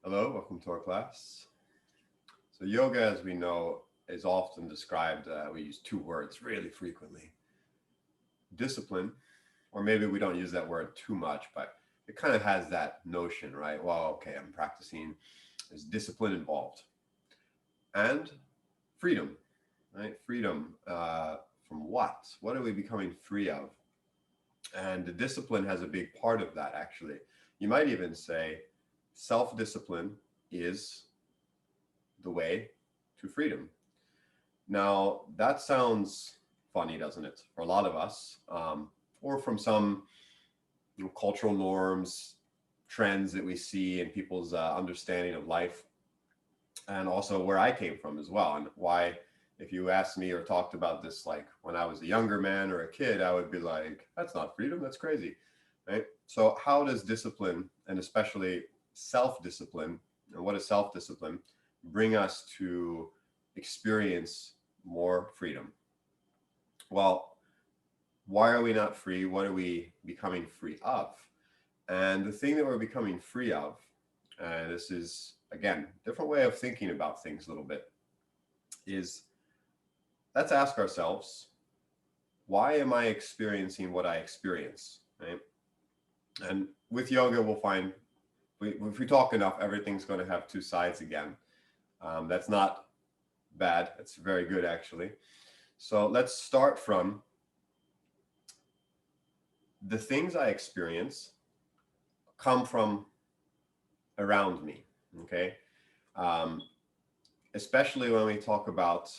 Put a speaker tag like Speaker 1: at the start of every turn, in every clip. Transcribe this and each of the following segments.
Speaker 1: Hello, welcome to our class. So, yoga, as we know, is often described, we use two words really frequently: discipline, or maybe we don't use that word too much, but it kind of has that notion, right? Well, okay, I'm practicing, there's discipline involved, and freedom, right? Freedom from what? What are we becoming free of? And the discipline has a big part of that, actually. You might even say self discipline is the way to freedom. Now, that sounds funny, doesn't it, for a lot of us, or from some cultural norms, trends that we see in people's understanding of life, and also where I came from as well. And why, if you asked me or talked about this like when I was a younger man or a kid, I would be like, that's not freedom, that's crazy, right? So, how does discipline, and especially self discipline, and what is self discipline, bring us to experience more freedom? Well, why are we not free? What are we becoming free of? And the thing that we're becoming free of, and this is again different way of thinking about things a little bit, is let's ask ourselves, why am I experiencing what I experience? Right? And with yoga, we'll find if we talk enough, everything's going to have two sides again. That's not bad. It's very good, actually. So let's start from the things I experience come from around me. Okay. Um, Especially when we talk about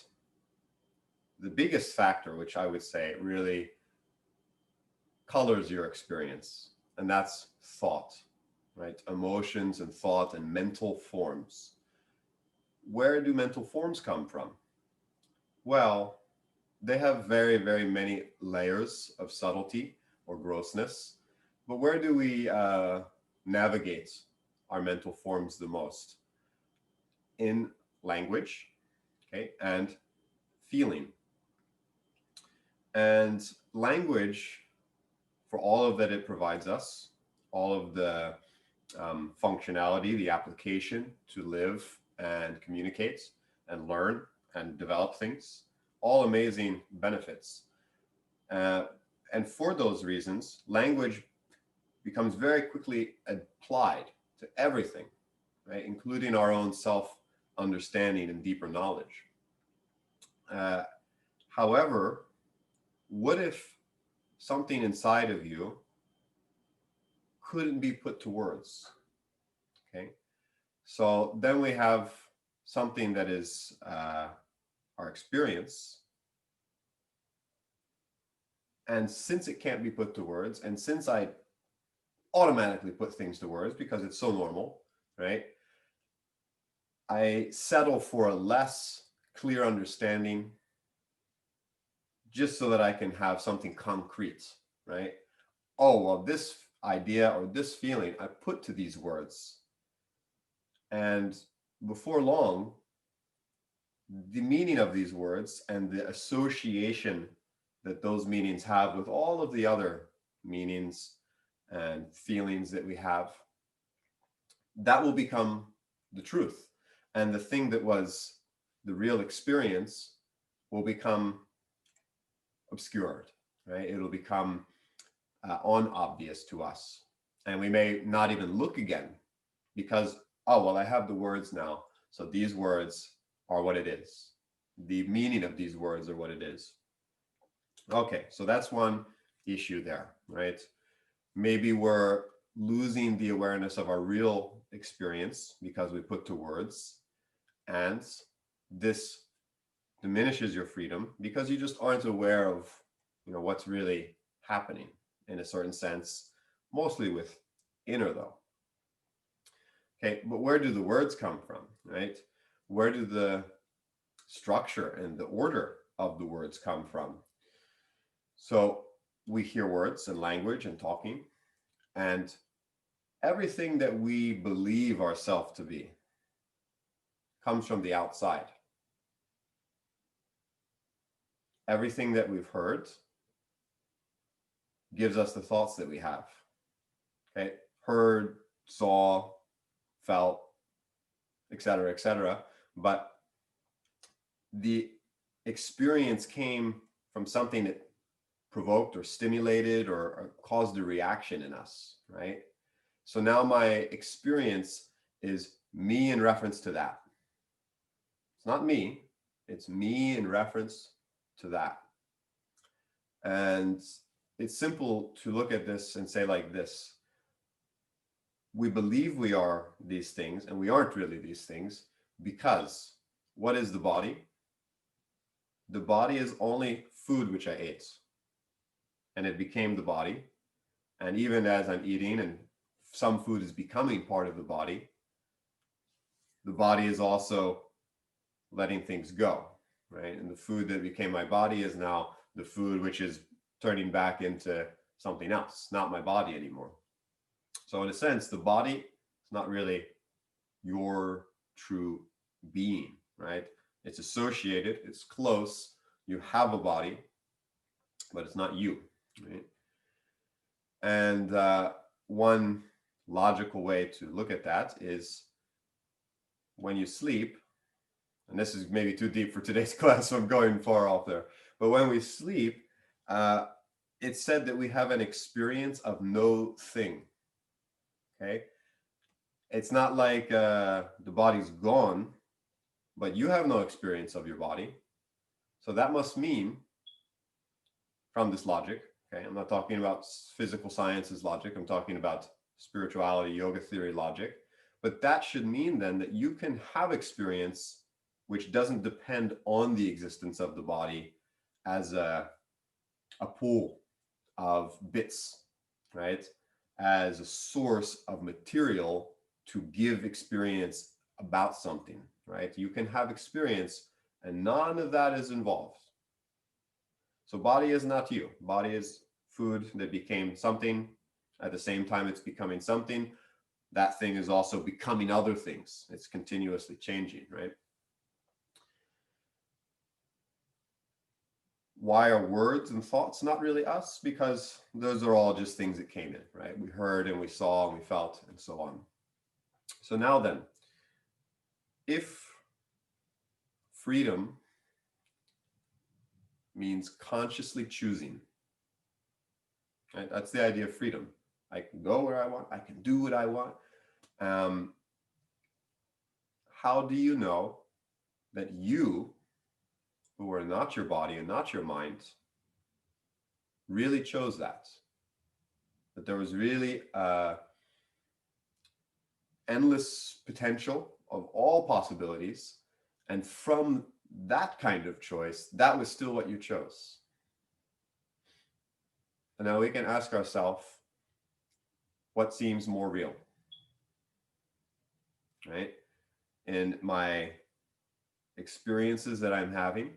Speaker 1: the biggest factor, which I would say really colors your experience, and that's thought, right? Emotions and thought and mental forms. Where do mental forms come from? Well, they have very, very many layers of subtlety or grossness. But where do we navigate our mental forms the most? In language, okay, and feeling. And language, for all of that it provides us, all of the functionality, the application to live and communicate and learn and develop things, all amazing benefits. Uh, and for those reasons, language becomes very quickly applied to everything, right, including our own self understanding and deeper knowledge. Uh, However, what if something inside of you couldn't be put to words? Okay, so then we have something that is our experience, and since it can't be put to words, and since I automatically put things to words because it's so normal, right? I settle for a less clear understanding just so that I can have something concrete, right? Oh, well, this idea or this feeling I put to these words. And before long, the meaning of these words and the association that those meanings have with all of the other meanings and feelings that we have, that will become the truth. And the thing that was the real experience will become obscured, right? It'll become unobvious to us. And we may not even look again because, oh, well, I have the words now. So these words are what it is. The meaning of these words are what it is. Okay, so that's one issue there, right? Maybe we're losing the awareness of our real experience because we put to words, and this diminishes your freedom because you just aren't aware of what's really happening in a certain sense, mostly with inner though. Okay, but where do the words come from, right? Where do the structure and the order of the words come from? So we hear words and language and talking, and everything that we believe ourselves to be comes from the outside. Everything that we've heard gives us the thoughts that we have. Okay, heard, saw, felt, etc., etc. But the experience came from something that provoked or stimulated or caused a reaction in us, right? So now my experience is me in reference to that. It's not me, it's me in reference to that. And it's simple to look at this and say like this: we believe we are these things and we aren't really these things, because what is the body? The body is only food which I ate, and it became the body. And even as I'm eating and some food is becoming part of the body is also letting things go, right? And the food that became my body is now the food which is turning back into something else, not my body anymore. So in a sense, the body is not really your true being, right? It's associated, it's close, you have a body, but it's not you, right? And one logical way to look at that is when you sleep, and this is maybe too deep for today's class, so I'm going far off there. But when we sleep, it's said that we have an experience of no thing. Okay, it's not like the body's gone, but you have no experience of your body. So that must mean, from this logic, okay, I'm not talking about physical sciences logic, I'm talking about spirituality, yoga theory logic, but that should mean then that you can have experience which doesn't depend on the existence of the body as a pool of bits, right? As a source of material to give experience about something, right? You can have experience and none of that is involved. So body is not you. Body is food that became something. At the same time it's becoming something, that thing is also becoming other things. It's continuously changing, right? Why are words and thoughts not really us? Because those are all just things that came in, right? We heard and we saw and we felt and so on. So now then, if freedom means consciously choosing, right? That's the idea of freedom. I can go where I want, I can do what I want. How do you know that you, who are not your body and not your mind, really chose that? That there was really endless potential of all possibilities, and from that kind of choice, that was still what you chose. And now we can ask ourselves, what seems more real, right? In my experiences that I'm having,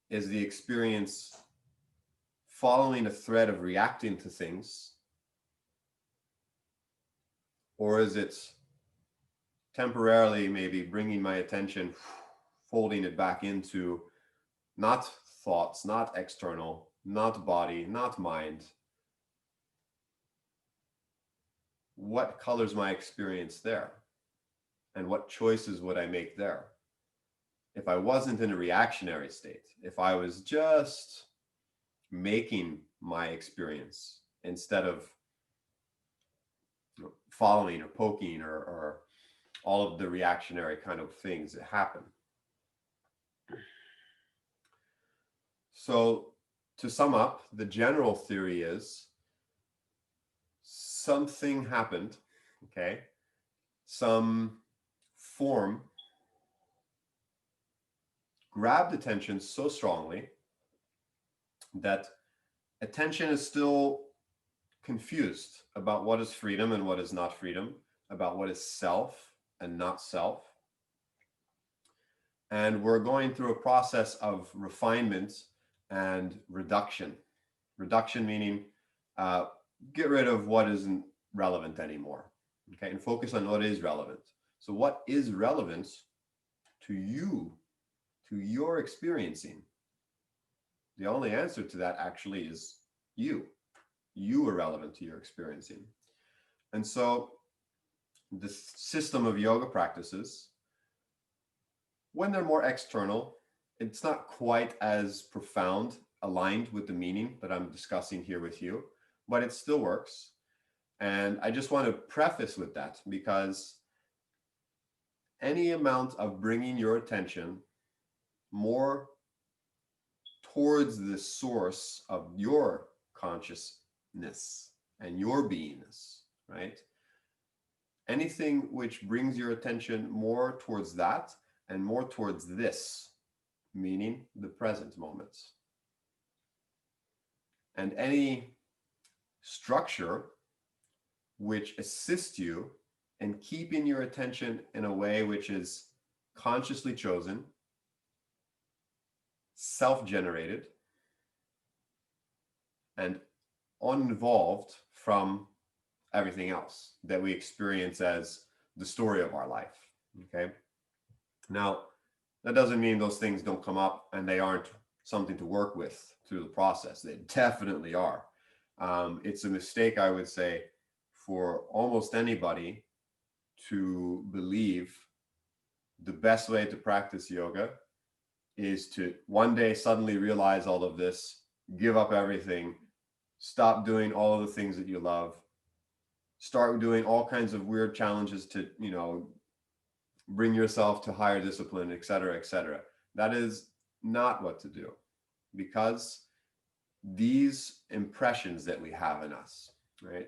Speaker 1: is the experience following a thread of reacting to things, or is it temporarily maybe bringing my attention, folding it back into not thoughts, not external, not body, not mind? What colors my experience there? And what choices would I make there? If I wasn't in a reactionary state, if I was just making my experience instead of following or poking or all of the reactionary kind of things that happen. So to sum up, the general theory is something happened, okay? Some form grabbed attention so strongly that attention is still confused about what is freedom and what is not freedom, about what is self and not self. And we're going through a process of refinement and reduction. Reduction meaning get rid of what isn't relevant anymore, okay, and focus on what is relevant. So what is relevant to you, to your experiencing? The only answer to that actually is you. You are relevant to your experiencing. And so the system of yoga practices, when they're more external, it's not quite as profound, aligned with the meaning that I'm discussing here with you, but it still works. And I just want to preface with that, because any amount of bringing your attention more towards the source of your consciousness and your beingness, right? Anything which brings your attention more towards that and more towards this, meaning the present moment. And any structure which assists you in keeping your attention in a way which is consciously chosen, self-generated, and uninvolved from everything else that we experience as the story of our life. Okay. Now, that doesn't mean those things don't come up and they aren't something to work with through the process. They definitely are. It's a mistake, I would say, for almost anybody to believe the best way to practice yoga is to one day suddenly realize all of this, give up everything, stop doing all of the things that you love, start doing all kinds of weird challenges to, bring yourself to higher discipline, et cetera, et cetera. That is not what to do, because these impressions that we have in us, right?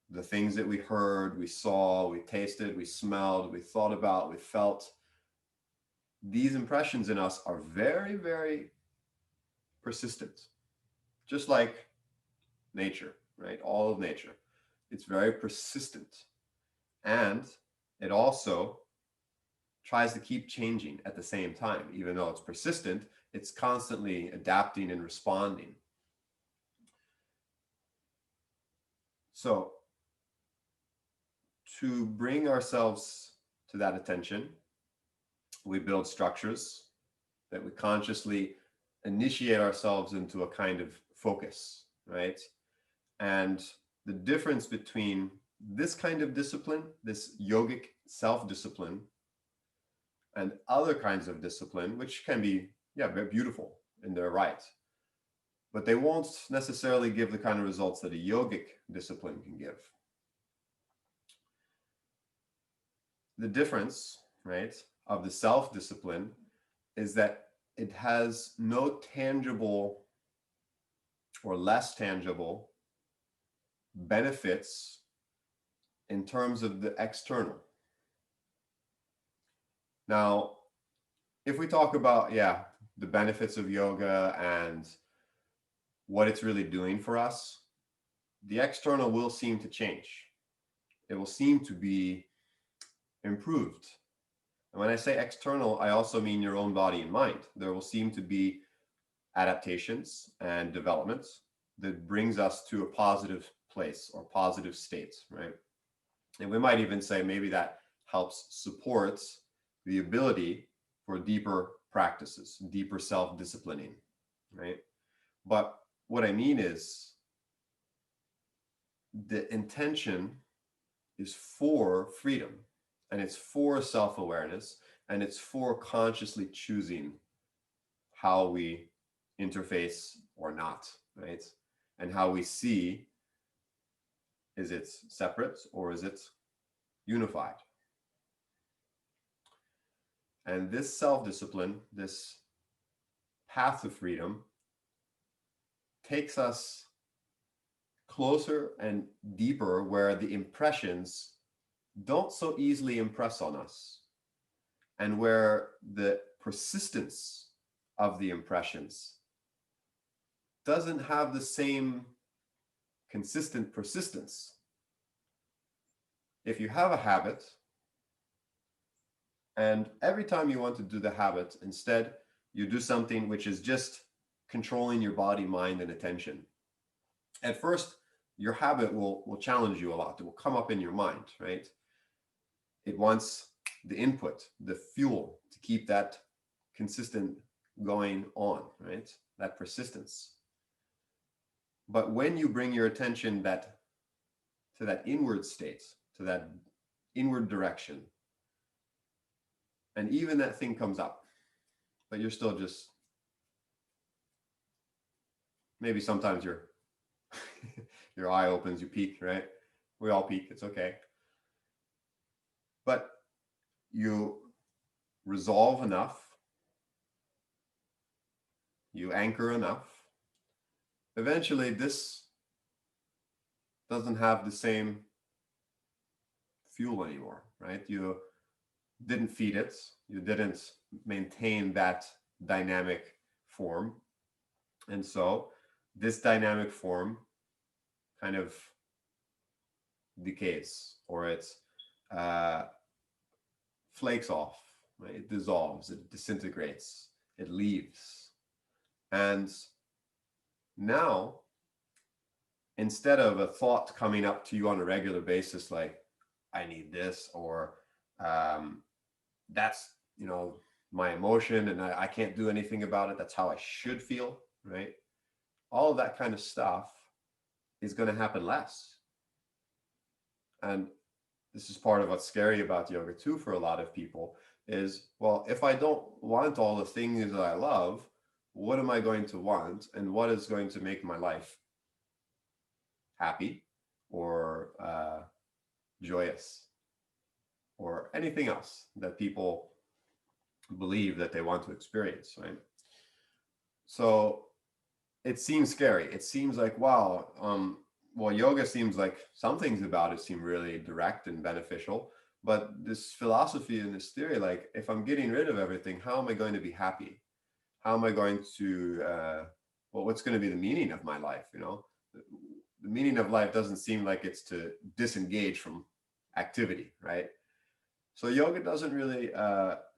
Speaker 1: The things that we heard, we saw, we tasted, we smelled, we thought about, we felt, these impressions in us are very, very persistent, just like nature, right? All of nature. It's very persistent. And it also tries to keep changing at the same time. Even though it's persistent, it's constantly adapting and responding. So to bring ourselves to that attention, we build structures that we consciously initiate ourselves into a kind of focus, right? And the difference between this kind of discipline, this yogic self-discipline, and other kinds of discipline, which can be, very beautiful in their right, but they won't necessarily give the kind of results that a yogic discipline can give. The difference, right, of the self-discipline is that it has no tangible or less tangible benefits in terms of the external. Now, if we talk about, the benefits of yoga and what it's really doing for us, the external will seem to change. It will seem to be improved. And when I say external, I also mean your own body and mind. There will seem to be adaptations and developments that brings us to a positive place or positive state, right? And we might even say maybe that helps support the ability for deeper practices, deeper self-disciplining, right? But what I mean is the intention is for freedom, and it's for self-awareness, and it's for consciously choosing how we interface or not, right? And how we see, is it separate or is it unified? And this self-discipline, this path to freedom, takes us closer and deeper where the impressions don't so easily impress on us, and where the persistence of the impressions doesn't have the same consistent persistence. If you have a habit, and every time you want to do the habit, instead you do something which is just controlling your body, mind, and attention. At first, your habit will challenge you a lot. It will come up in your mind, right? It wants the input, the fuel to keep that consistent going on, right? That persistence. But when you bring your attention to that inward state, to that inward direction. And even that thing comes up, but you're still just, maybe sometimes your eye opens, you peek, right? We all peek, it's okay. But you resolve enough, you anchor enough, eventually this doesn't have the same fuel anymore, right? You didn't feed it, you didn't maintain that dynamic form. And so this dynamic form kind of decays, or it flakes off, right? It dissolves, it disintegrates, it leaves. And now, instead of a thought coming up to you on a regular basis, like, I need this, or that's, my emotion and I can't do anything about it, that's how I should feel, right? All of that kind of stuff is going to happen less. And this is part of what's scary about yoga too for a lot of people is, well, if I don't want all the things that I love, what am I going to want, and what is going to make my life happy or joyous or anything else that people believe that they want to experience, right? So it seems scary. It seems like, wow, well, yoga seems like some things about it seem really direct and beneficial, but this philosophy and this theory, like, if I'm getting rid of everything, how am I going to be happy? How am I going to, well, what's going to be the meaning of my life? The meaning of life doesn't seem like it's to disengage from activity, right? So yoga doesn't really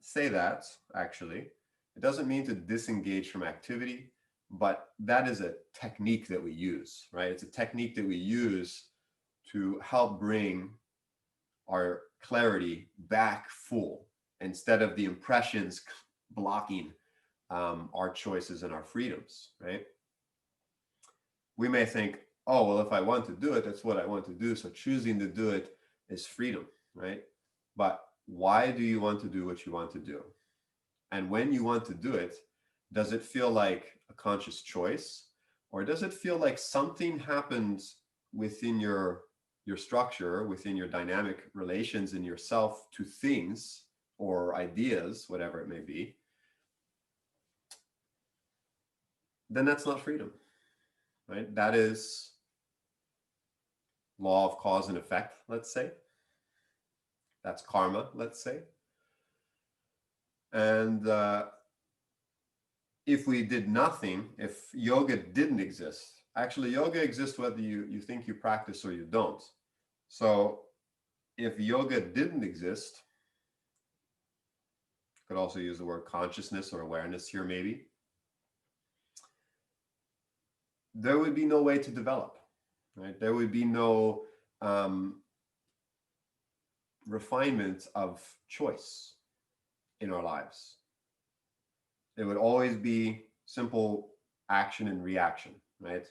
Speaker 1: say that, actually. It doesn't mean to disengage from activity, but that is a technique that we use, right? It's a technique that we use to help bring our clarity back full, instead of the impressions blocking our choices and our freedoms, right? We may think, oh, well, if I want to do it, that's what I want to do. So choosing to do it is freedom, right? But why do you want to do what you want to do? And when you want to do it, does it feel like a conscious choice? Or does it feel like something happens within your structure, within your dynamic relations in yourself to things or ideas, whatever it may be? Then that's not freedom, right? That is law of cause and effect, let's say. That's karma, let's say. And if we did nothing, if yoga didn't exist, actually yoga exists whether you think you practice or you don't. So if yoga didn't exist, could also use the word consciousness or awareness here maybe, there would be no way to develop, right? There would be no refinement of choice in our lives. It would always be simple action and reaction, right?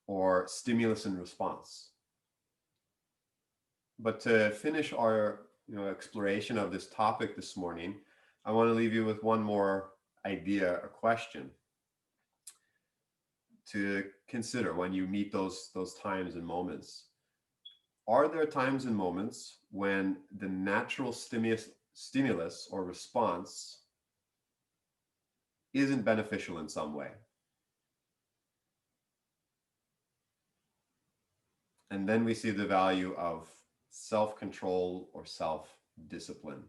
Speaker 1: Or stimulus and response. But to finish our exploration of this topic this morning, I want to leave you with one more idea or question to consider when you meet those times and moments. Are there times and moments when the natural stimulus or response isn't beneficial in some way? And then we see the value of self-control or self-discipline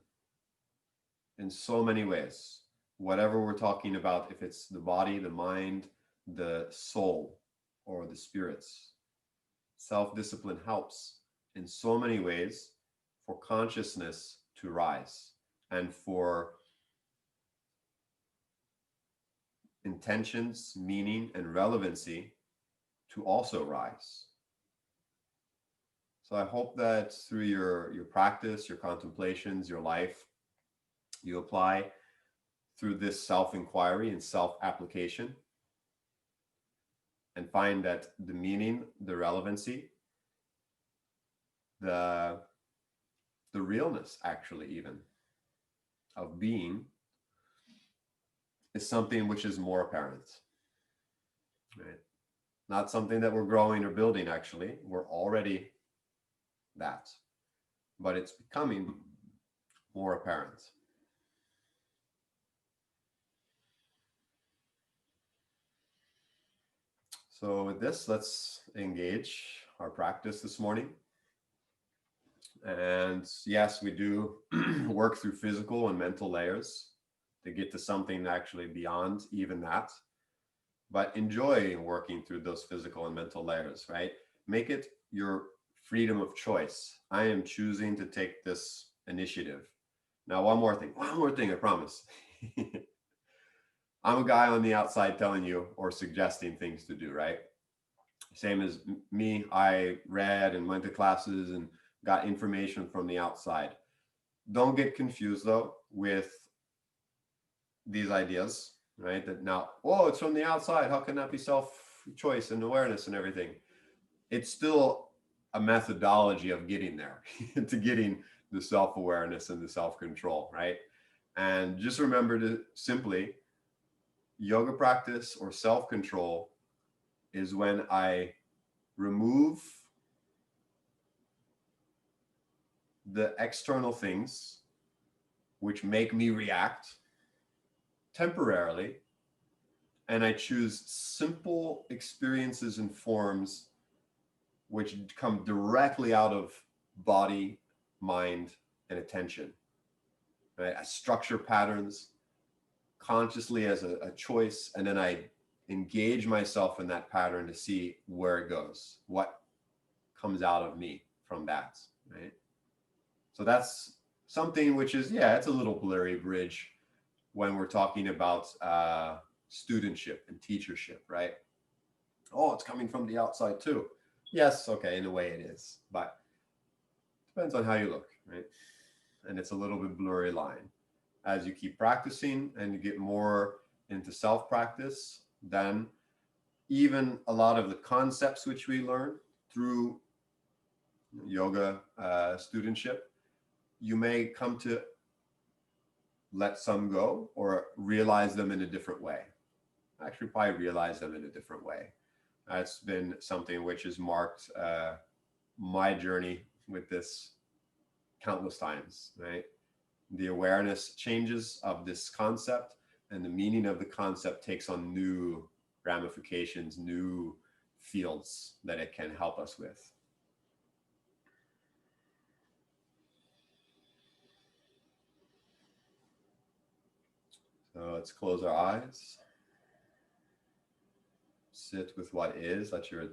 Speaker 1: in so many ways. Whatever we're talking about, if it's the body, the mind, the soul, or the spirits, self-discipline helps in so many ways for consciousness to rise and for intentions, meaning, and relevancy to also rise. So I hope that through your practice, your contemplations, your life, you apply through this self-inquiry and self-application and find that the meaning, the relevancy, the the realness, actually, even of being, is something which is more apparent, right? Not something that we're growing or building, actually. We're already that, but it's becoming more apparent. So with this, let's engage our practice this morning. And yes, we do work through physical and mental layers to get to something actually beyond even that. But enjoy working through those physical and mental layers, right? Make it your freedom of choice. I am choosing to take this initiative. Now, one more thing, I promise. I'm a guy on the outside telling you or suggesting things to do, right? Same as me. I read and went to classes and got information from the outside. Don't get confused though with these ideas, right? That now, oh, it's from the outside. How can that be self-choice and awareness and everything? It's still a methodology of getting there, to getting the self-awareness and the self-control, right? And just remember to simply, yoga practice or self-control is when I remove the external things which make me react temporarily, and I choose simple experiences and forms which come directly out of body, mind, and attention. Right? I structure patterns consciously as a choice, and then I engage myself in that pattern to see where it goes, what comes out of me from that, right? So that's something which is, yeah, it's a little blurry bridge when we're talking about studentship and teachership, right? Oh, it's coming from the outside too. Yes, okay, in a way it is, but it depends on how you look, right? And it's a little bit blurry line. As you keep practicing and you get more into self-practice, then even a lot of the concepts which we learn through yoga studentship, you may come to let some go or realize them in a different way. Actually, probably realize them in a different way. That's been something which has marked my journey with this countless times, right? The awareness changes of this concept, and the meaning of the concept takes on new ramifications, new fields that it can help us with. So let's close our eyes. Sit with what is. Let your